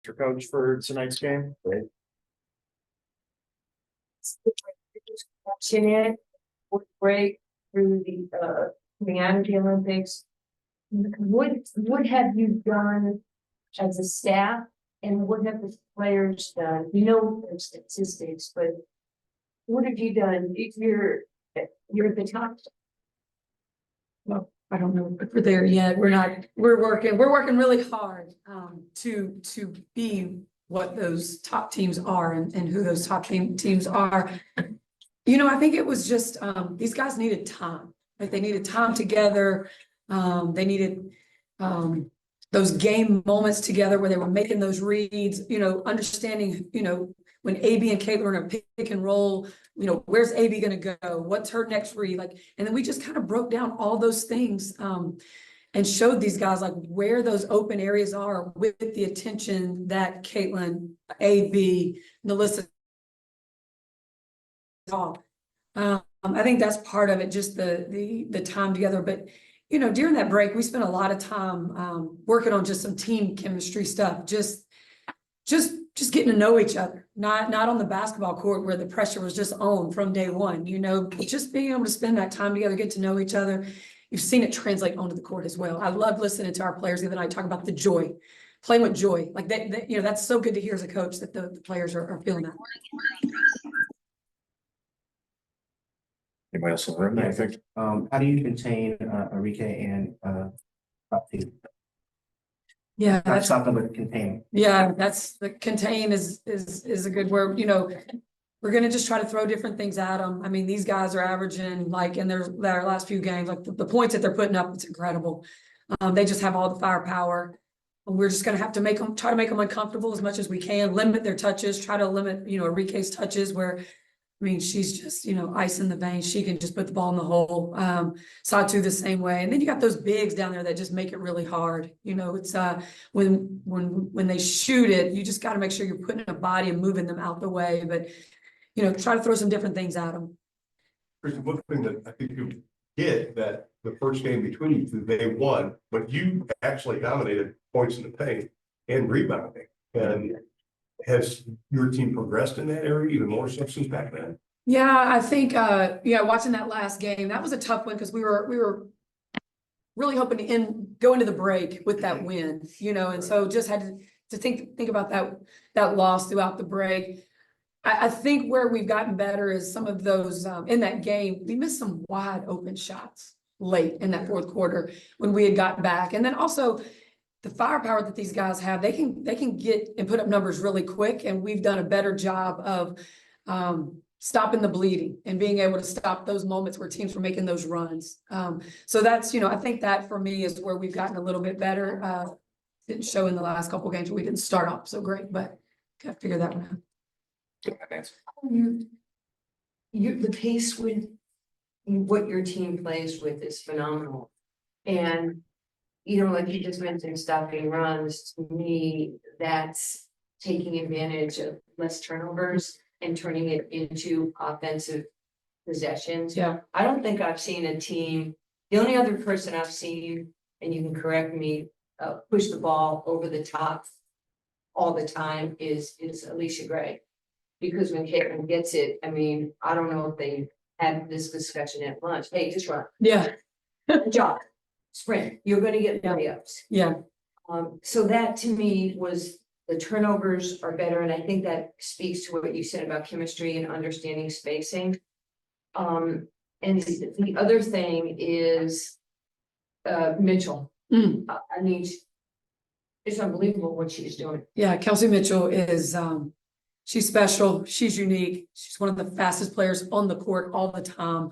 your coach for tonight's game. Great. Watching it, would break through the out of the Olympics. What have you done as a staff, and what have the players done? You know the statistics, but what have you done if you're at the top? Well, I don't know if we're there yet. We're working really hard to be what those top teams are and who those top teams are. You know, I think it was just these guys needed time. Like they needed time together. They needed those game moments together where they were making those reads, you know, understanding, you know, when AB and Caitlin are in a pick and roll, you know, where's AB going to go? What's her next read? Like, and then we just kind of broke down all those things and showed these guys like where those open areas are with the attention that Caitlin, AB, Melissa. I think that's part of it, just the time together. But you know, during that break, we spent a lot of time working on just some team chemistry stuff, just getting to know each other, not on the basketball court where the pressure was just on from day one, you know, just being able to spend that time together, get to know each other. You've seen it translate onto the court as well. I love listening to our players the other night talk about the joy, playing with joy. Like that, you know, that's so good to hear as a coach that the players are feeling that. Anybody else in the room? I think. How do you contain Enrique and Baptiste? Yeah, Not that's stop them, but contain. yeah, that's the contain is a good word. You know, we're gonna just try to throw different things at them. I mean, these guys are averaging like in their last few games, like the points that they're putting up, it's incredible. They just have all the firepower. We're just gonna have to try to make them uncomfortable as much as we can, limit their touches, try to limit, you know, Enrique's touches where, I mean, she's just, you know, ice in the veins. She can just put the ball in the hole. Satu the same way. And then you got those bigs down there that just make it really hard. You know, it's when they shoot it, you just got to make sure you're putting a body and moving them out the way. But, you know, try to throw some different things at them. Christian, one thing that I think you did that the first game between you two, they won, but you actually dominated points in the paint and rebounding. And has your team progressed in that area even more so since back then? Yeah, I think yeah, watching that last game, that was a tough one because we were really hoping to go into the break with that win, you know, and so just had to think about that loss throughout the break. I think where we've gotten better is some of those in that game, we missed some wide open shots late in that fourth quarter when we had gotten back. And then also the firepower that these guys have, they can get and put up numbers really quick. And we've done a better job of stopping the bleeding and being able to stop those moments where teams were making those runs. So that's, you know, I think that for me is where we've gotten a little bit better. Didn't show in the last couple of games. We didn't start off so great, but got to figure that one out. The pace with what your team plays with is phenomenal. And, you know, like you just mentioned, stopping runs, to me, that's taking advantage of less turnovers and turning it into offensive possessions. Yeah. I don't think I've seen a team, the only other person I've seen, and you can correct me, push the ball over the top all the time is Alicia Gray. Because when Caitlin gets it, I mean, I don't know if they had this discussion at lunch. Hey, just run. Yeah. Jog, sprint. You're going to get layups. Yeah. So that to me was the turnovers are better, and I think that speaks to what you said about chemistry and understanding spacing. And the other thing is Mitchell. I mean, it's unbelievable what she's doing. Yeah, Kelsey Mitchell is she's special, she's unique, she's one of the fastest players on the court all the time.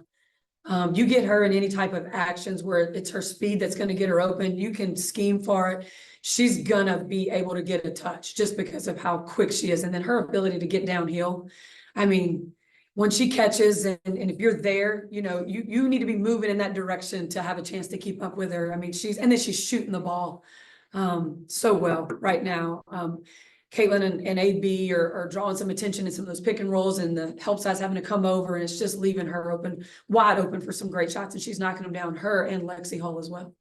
You get her in any type of actions where it's her speed that's going to get her open, you can scheme for it. She's gonna be able to get a touch just because of how quick she is. And then her ability to get downhill. I mean, when she catches and if you're there, you know, you need to be moving in that direction to have a chance to keep up with her. I mean, she's shooting the ball so well right now. Caitlin and AB are drawing some attention in some of those pick and rolls, and the help side's having to come over, and it's just leaving her wide open for some great shots, and she's knocking them down, her and Lexi Hull as well.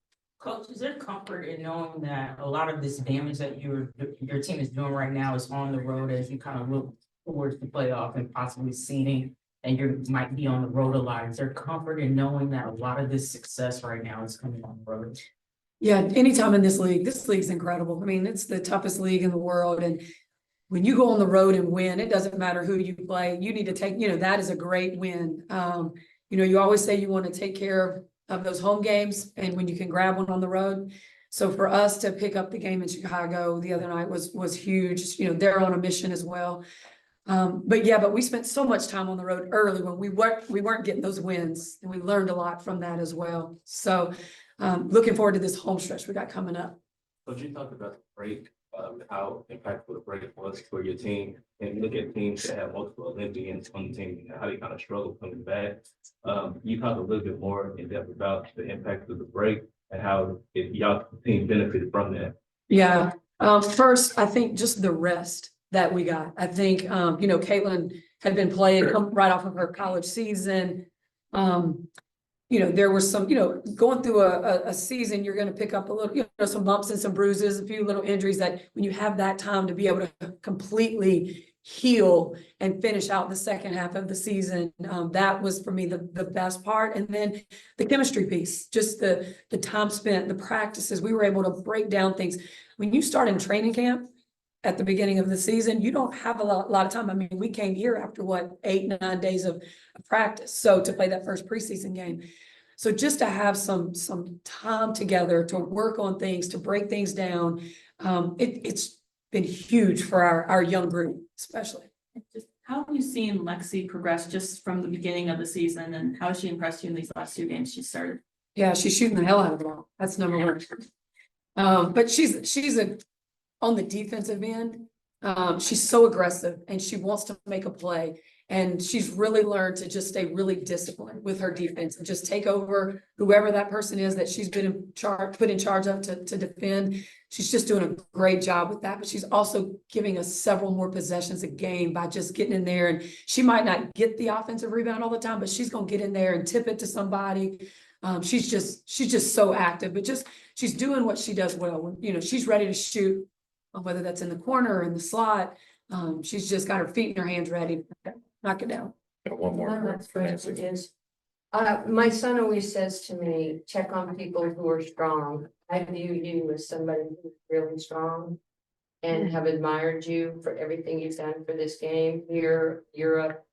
Coach, is there comfort in knowing that a lot of this damage that your team is doing right now is on the road as you kind of look towards the playoff and possibly seeding, and you might be on the road a lot? Is there comfort in knowing that a lot of this success right now is coming on the road? Yeah, anytime in this league's incredible. I mean, it's the toughest league in the world. And when you go on the road and win, it doesn't matter who you play. You need to take, that is a great win. You always say you want to take care of those home games and when you can grab one on the road. So for us to pick up the game in Chicago the other night was huge. They're on a mission as well. But we spent so much time on the road early when we weren't getting those wins, and we learned a lot from that as well. So looking forward to this home stretch we got coming up. So you talked about the break, how impactful the break was for your team, and you look at teams that have multiple Olympians on the team, how they kind of struggle coming back. You talk a little bit more in depth about the impact of the break and how y'all team benefited from that. Yeah. First, I think just the rest that we got. I think, Caitlin had been playing right off of her college season. There was some, going through a season, you're going to pick up a little, some bumps and some bruises, a few little injuries that when you have that time to be able to completely heal and finish out the second half of the season, that was for me the best part. And then the chemistry piece, just the time spent, the practices, we were able to break down things. When you start in training camp at the beginning of the season, you don't have a lot of time. I mean, we came here after 8-9 days of practice. So to play that first preseason game. So just to have some time together to work on things, to break things down, it's been huge for our young group, especially. Just how have you seen Lexi progress just from the beginning of the season, and how has she impressed you in these last 2 games she started? Yeah, she's shooting the hell out of the ball. That's number one. But she's on the defensive end. She's so aggressive and she wants to make a play. And she's really learned to just stay really disciplined with her defense and just take over whoever that person is that she's been put in charge of to defend. She's just doing a great job with that, but she's also giving us several more possessions a game by just getting in there. And she might not get the offensive rebound all the time, but she's going to get in there and tip it to somebody. She's just so active, but she's doing what she does well. She's ready to shoot, whether that's in the corner or in the slot. She's just got her feet and her hands ready to knock it down. One more. That's what it is. My son always says to me, check on people who are strong. I view you as somebody who's really strong and have admired you for everything you've done for this game here, Europe.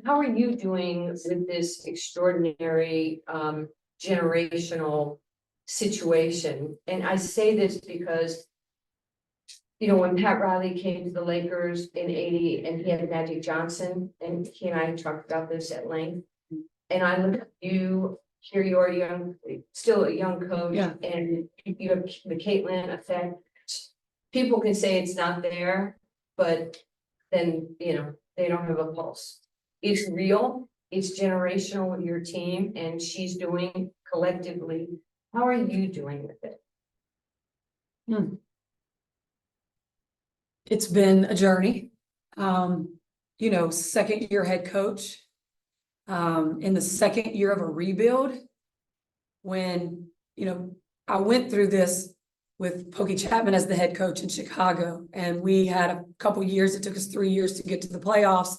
How are you doing with this extraordinary generational situation? And I say this because when Pat Riley came to the Lakers in '80 and he had Magic Johnson, and he and I talked about this at length. And I look at you, here you are still a young coach, Yeah. and you have the Caitlin effect. People can say it's not there, but then, they don't have a pulse. It's real, it's generational with your team, and she's doing collectively. How are you doing with it? It's been a journey. Second year head coach, in the second year of a rebuild, when, I went through this with Pokey Chapman as the head coach in Chicago, and we had a couple years, it took us 3 years to get to the playoffs.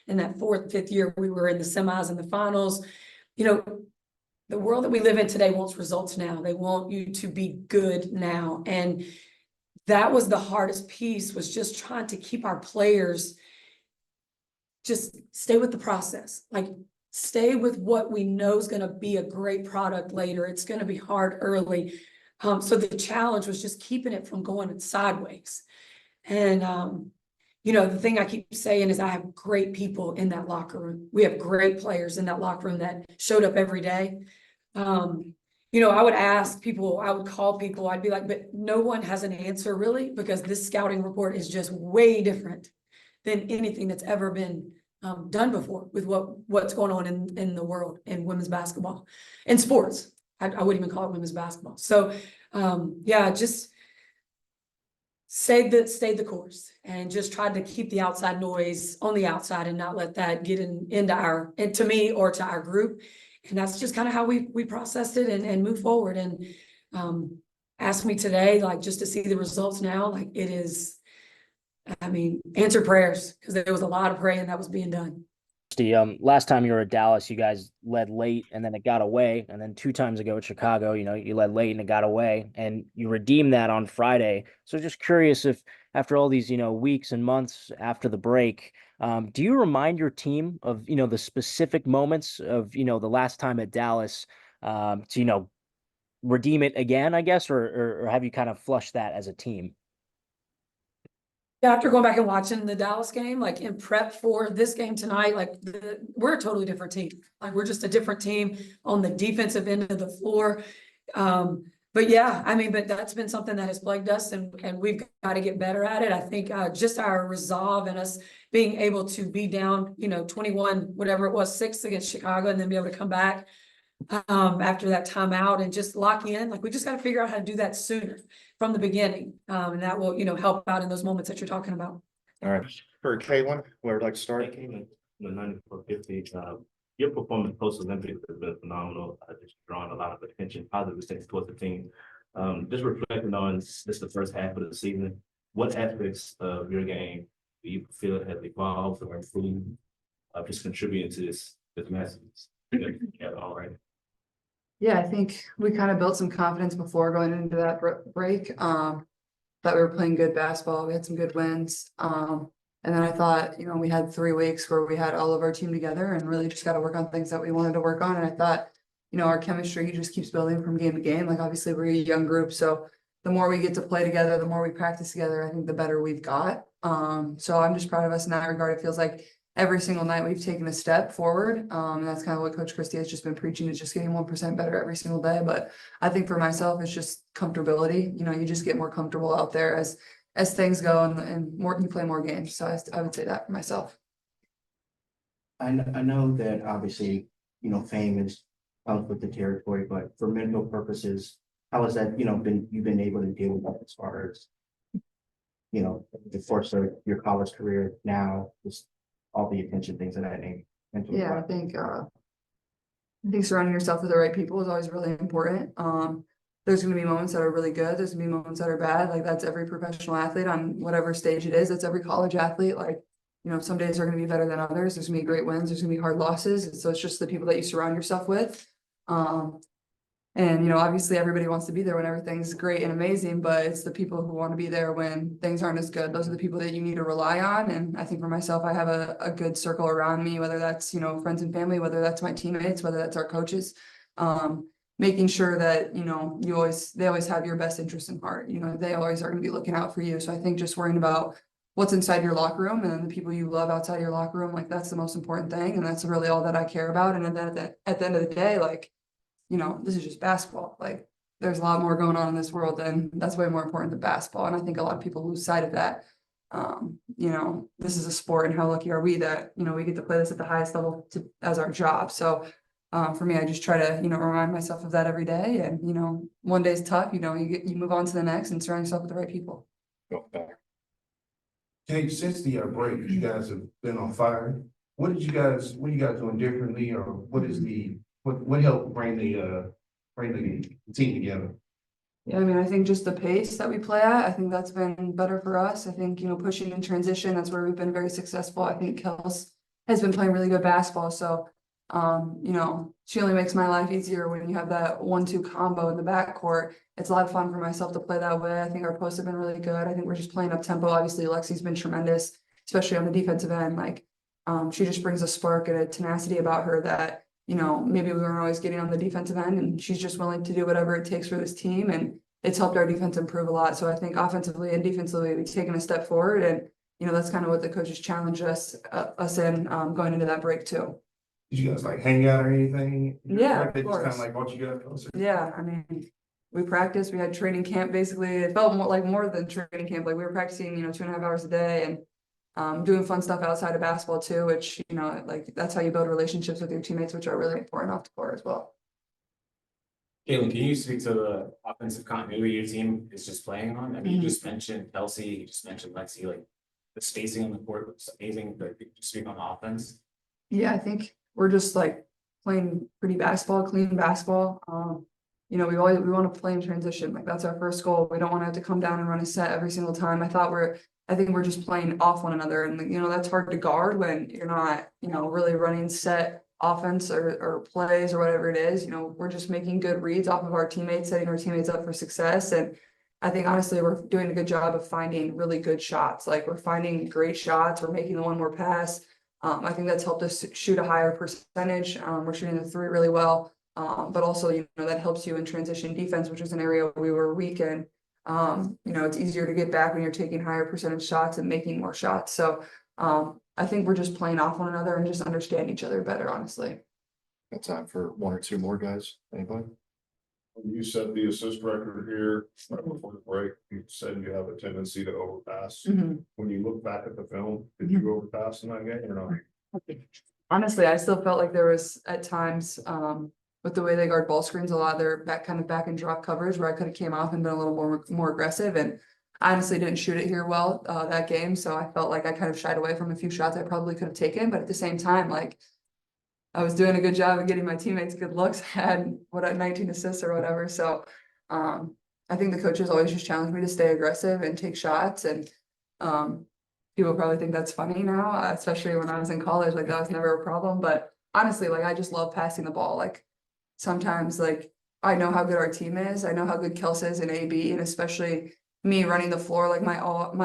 And that 4th, 5th year, we were in the semis and the finals. The world that we live in today wants results now. They want you to be good now. And that was the hardest piece, was just trying to keep our players just stay with the process, stay with what we know is going to be a great product later. It's going to be hard early. So the challenge was just keeping it from going sideways. And, the thing I keep saying is I have great people in that locker room. We have great players in that locker room that showed up every day. I would ask people, I would call people, I'd be like, but no one has an answer really, because this scouting report is just way different than anything that's ever been done before with what's going on in the world in women's basketball and sports. I wouldn't even call it women's basketball. So just stayed the course and just tried to keep the outside noise on the outside and not let that get into me or to our group. And that's just kind of how we processed it and move forward. And asked me today, like, just to see the results now, like, it is, I mean, answer prayers, because there was a lot of praying that was being done. Last time you were at Dallas, you guys led late and then it got away. And then 2 times ago at Chicago, you led late and it got away and you redeemed that on Friday. So just curious if after all these, weeks and months after the break, do you remind your team of, the specific moments of, the last time at Dallas, to, redeem it again, I guess, or have you kind of flushed that as a team? Yeah, after going back and watching the Dallas game, like in prep for this game tonight, like we're a totally different team. Like we're just a different team on the defensive end of the floor. But yeah, I mean, but that's been something that has plagued us and we've got to get better at it. I think just our resolve and us being able to be down, 21, whatever it was, 6 against Chicago, and then be able to come back after that timeout and just lock in. Like we just got to figure out how to do that sooner from the beginning. And that will, help out in those moments that you're talking about. All right, for Caitlin, where would like to start? Came in the 94-50. Your performance post-Olympics has been phenomenal. Just drawing a lot of attention, positive attention towards the team. Just reflecting on this the first half of the season, what aspects of your game do you feel has evolved or improved, just contributing to this massive all right? Yeah, I think we kind of built some confidence before going into that break. That we were playing good basketball. We had some good wins. And then I thought, we had 3 weeks where we had all of our team together and really just got to work on things that we wanted to work on. And I thought, our chemistry just keeps building from game to game. Like obviously we're a young group, so the more we get to play together, the more we practice together, I think the better we've got. So I'm just proud of us in that regard. It feels like every single night we've taken a step forward. And that's kind of what Coach Christie has just been preaching, is just getting 1% better every single day. But I think for myself, it's just comfortability. You just get more comfortable out there as things go and more, you play more games. So I would say that for myself. I know that obviously, fame comes with the territory, but for mental purposes, how has that, you've been able to deal with that as far as, the course of your college career now, just all the attention, things of that nature? Yeah, I think surrounding yourself with the right people is always really important. There's going to be moments that are really good. There's going to be moments that are bad. Like that's every professional athlete on whatever stage it is. That's every college athlete. Like, some days are going to be better than others. There's going to be great wins. There's going to be hard losses. So it's just the people that you surround yourself with. And, obviously everybody wants to be there when everything's great and amazing, but it's the people who want to be there when things aren't as good. Those are the people that you need to rely on. And I think for myself, I have a good circle around me, whether that's, friends and family, whether that's my teammates, whether that's our coaches, making sure that, they always have your best interest in heart. They always are going to be looking out for you. So I think just worrying about what's inside your locker room and then the people you love outside your locker room, like that's the most important thing. And that's really all that I care about. And then at the end of the day, like, this is just basketball. Like there's a lot more going on in this world, and that's way more important than basketball. And I think a lot of people lose sight of that. This is a sport, and how lucky are we that, we get to play this at the highest level as our job. So for me, I just try to, remind myself of that every day. And, one day's tough, you move on to the next and surround yourself with the right people. Go back. Hey, since the break, you guys have been on fire. What are you guys doing differently, or what helped bring the team together? Yeah, I mean, I think just the pace that we play at, I think that's been better for us. I think, pushing in transition, that's where we've been very successful. I think Kels has been playing really good basketball. So, she only makes my life easier when you have that 1-2 combo in the backcourt. It's a lot of fun for myself to play that way. I think our posts have been really good. I think we're just playing up tempo. Obviously, Lexi's been tremendous, especially on the defensive end. Like, she just brings a spark and a tenacity about her that, maybe we weren't always getting on the defensive end, and she's just willing to do whatever it takes for this team. And it's helped our defense improve a lot. So I think offensively and defensively, we've taken a step forward. And, that's kind of what the coaches challenged us in going into that break too. Did you guys like hang out or anything? Yeah, of They just kind course. of like brought you guys closer. Yeah, I mean, we practiced, we had training camp, basically. It felt more than training camp. Like we were practicing, 2.5 hours a day and doing fun stuff outside of basketball too, which, like that's how you build relationships with your teammates, which are really important off the court as well. Caitlin, can you speak to the offensive continuity your team is just playing on? I mean, you just mentioned Kelsey, you just mentioned Lexi, like the spacing on the court was amazing, but could you speak on the offense? Yeah, I think we're just like playing pretty basketball, clean basketball. You know, we want to play in transition, like that's our first goal. We don't want to have to come down and run a set every single time. I think we're just playing off one another, and you know, that's hard to guard when you're not, you know, really running set offense or plays or whatever it is. You know, we're just making good reads off of our teammates, setting our teammates up for success. And I think honestly, we're doing a good job of finding really good shots. Like we're finding great shots. We're making the one more pass. I think that's helped us shoot a higher percentage. We're shooting the three really well. But also, you know, that helps you in transition defense, which is an area we were weak in. You know, it's easier to get back when you're taking higher percentage shots and making more shots. So I think we're just playing off one another and just understand each other better, honestly. Got time for one or two more guys, anybody? You set the assist record here right before the break. You said you have a tendency to overpass. When you look back at the film, did you overpass in that game or not? Honestly, I still felt like there was at times, with the way they guard ball screens, a lot of their back and drop coverage where I could have came off and been a little more aggressive. And I honestly didn't shoot it here well, that game. So I felt like I kind of shied away from a few shots I probably could have taken, but at the same time, like I was doing a good job of getting my teammates good looks. I had 19 assists or whatever. So I think the coaches always just challenge me to stay aggressive and take shots. And people probably think that's funny now, especially when I was in college, like that was never a problem. But honestly, like I just love passing the ball. Like sometimes like I know how good our team is. I know how good Kels is in AB, and especially me running the floor, like my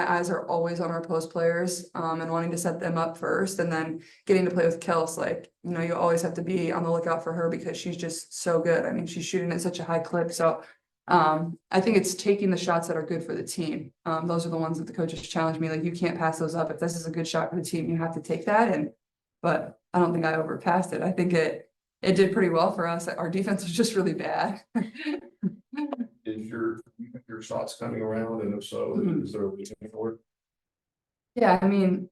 eyes are always on our post players, and wanting to set them up first, and then getting to play with Kels, like, you know, you always have to be on the lookout for her because she's just so good. I mean, she's shooting at such a high clip. So I think it's taking the shots that are good for the team. Those are the ones that the coaches challenge me. Like, you can't pass those up. If this is a good shot for the team, you have to take that. But I don't think I overpassed it. I think it did pretty well for us. Our defense was just really bad. Is your shots coming around, and if so, is there a reason for it? Yeah, I mean,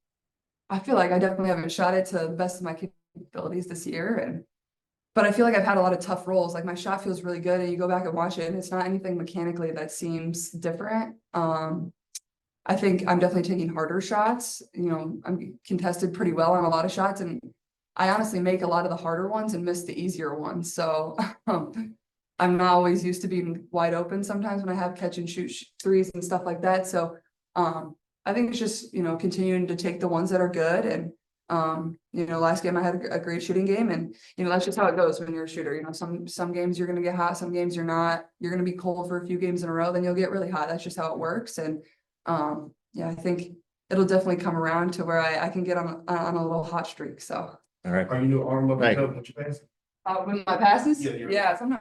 I feel like I definitely haven't shot it to the best of my capabilities this year, but I feel like I've had a lot of tough rolls. Like my shot feels really good, and you go back and watch it, and it's not anything mechanically that seems different. I think I'm definitely taking harder shots. You know, I'm contested pretty well on a lot of shots, and I honestly make a lot of the harder ones and miss the easier ones. So I'm not always used to being wide open sometimes when I have catch and shoot threes and stuff like that. So I think it's just, you know, continuing to take the ones that are good. And you know, last game I had a great shooting game, and you know, that's just how it goes when you're a shooter. You know, some games you're gonna get hot, some games you're not. You're gonna be cold for a few games in a row, then you'll get really hot. That's just how it works. And yeah, I think it'll definitely come around to where I can get on a little hot streak. So All right. Are you arm up Right. with your pass? with my passes, Yeah, yeah, sometimes